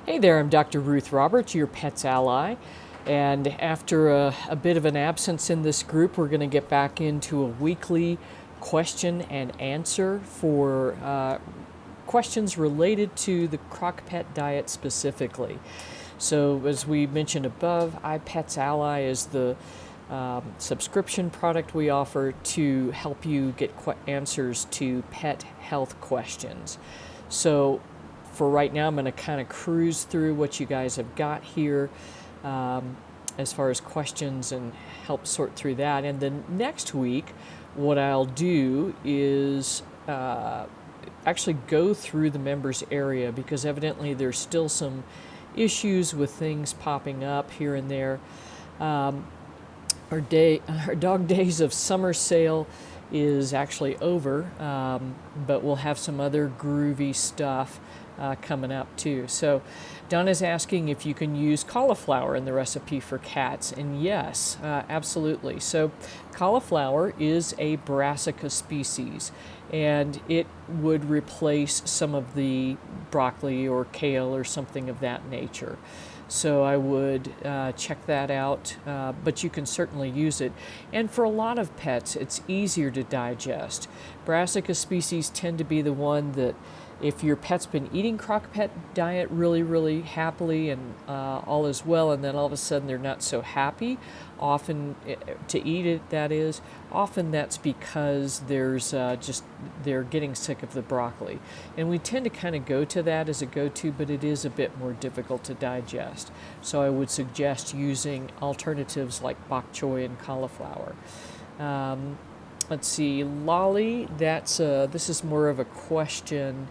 Hey there, I'm Dr. Ruth Roberts, your pet's ally. And after a bit of an absence in this group, we're going to get back into a weekly question and answer for questions related to the CrockPet diet specifically. So, as we mentioned above, iPet's Ally is the subscription product we offer to help you get answers to pet health questions. So, for right now, I'm going to kind of cruise through what you guys have got here as far as questions and help sort through that. And then next week, what I'll do is actually go through the members area, because evidently there's still some issues with things popping up here and there. Our dog days of summer sale is actually over, but we'll have some other groovy stuff coming up too. So Donna's asking if you can use cauliflower in the recipe for cats, and yes, absolutely. So cauliflower is a Brassica species, and it would replace some of the broccoli or kale or something of that nature. So I would check that out, but you can certainly use it. And for a lot of pets, it's easier to digest. Brassica species tend to be the one that, if your pet's been eating CrockPet diet really happily and all is well, and then all of a sudden they're not so happy, often to eat it, that is, often that's because they're getting sick of the broccoli. And we tend to kind of go to that as a go-to, but it is a bit more difficult to digest. So I would suggest using alternatives like bok choy and cauliflower. Let's see, Lolly, this is more of a question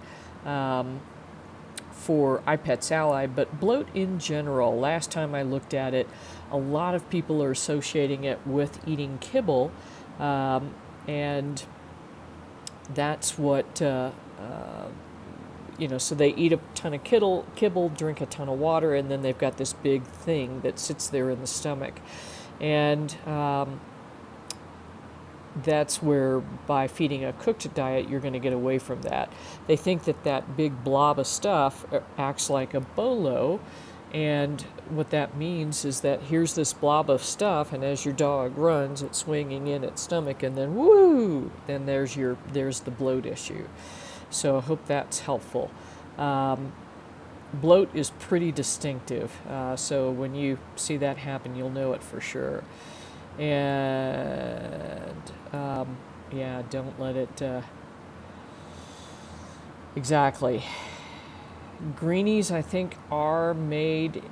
for iPet's Ally, but bloat in general, last time I looked at it, a lot of people are associating it with eating kibble, and that's what, so they eat a ton of kibble, drink a ton of water, and then they've got this big thing that sits there in the stomach. And that's where, by feeding a cooked diet, you're going to get away from that. They think that that big blob of stuff acts like a bolo, and what that means is that here's this blob of stuff, and as your dog runs, it's swinging in its stomach, and then woo, then there's the bloat issue. So I hope that's helpful. Bloat is pretty distinctive, so when you see that happen, you'll know it for sure. And don't let it exactly. Greenies, I think, are made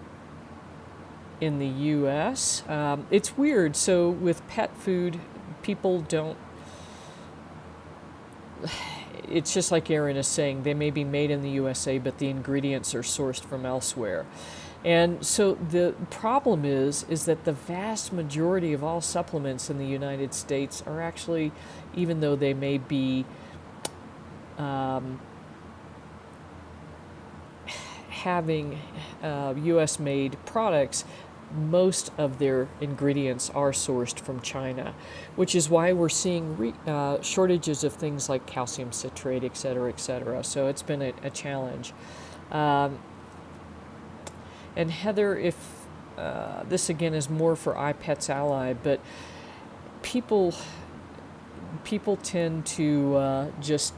in the US. It's weird. So with pet food, people don't, it's just like Aaron is saying, they may be made in the USA, but the ingredients are sourced from elsewhere. And so the problem is that the vast majority of all supplements in the United States are actually, even though they may be having US-made products, most of their ingredients are sourced from China, which is why we're seeing shortages of things like calcium citrate, et cetera, et cetera. So it's been a challenge. And Heather, if this again is more for iPet's Ally, but people tend to just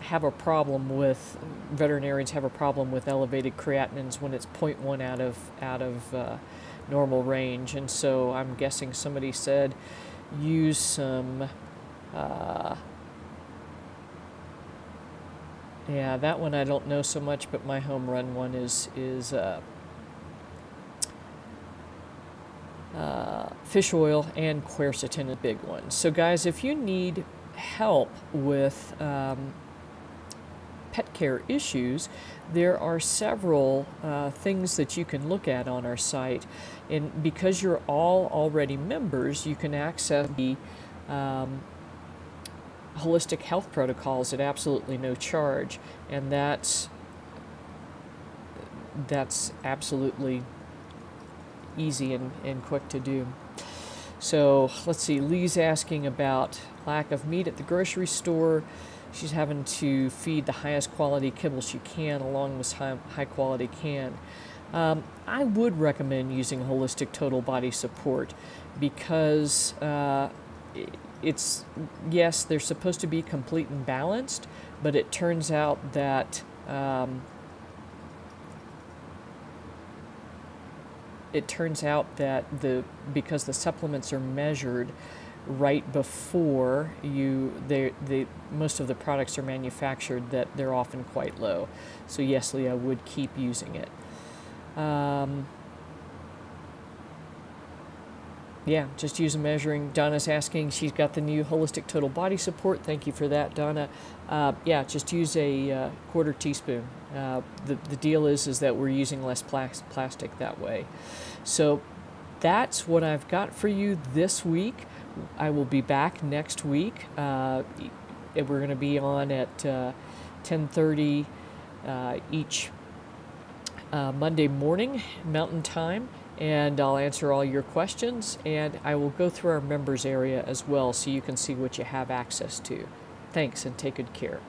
have a problem with, veterinarians have a problem with elevated creatinines when it's 0.1 out of normal range. And so I'm guessing somebody said use some, yeah, that one I don't know so much, but my home run one is fish oil, and quercetin, a big one. So guys, if you need help with pet care issues, there are several things that you can look at on our site. And because you're all already members, you can access the holistic health protocols at absolutely no charge, and that's absolutely easy and quick to do. So let's see, Lee's asking about lack of meat at the grocery store. she's having to feed the highest quality kibble she can along with high quality can. I would recommend using holistic total body support because it's, yes, they're supposed to be complete and balanced, but it turns out that because the supplements are measured right before most of the products are manufactured, that they're often quite low. So yes, Lee, I would keep using it. Yeah, just use a measuring. Donna's asking, she's got the new holistic total body support. Thank you for that, Donna. Yeah, just use a quarter teaspoon. The deal is that we're using less plastic that way. So that's what I've got for you this week. I will be back next week. We're going to be on at 10:30 each Monday morning, Mountain Time, and I'll answer all your questions, and I will go through our members area as well so you can see what you have access to. Thanks, and take good care.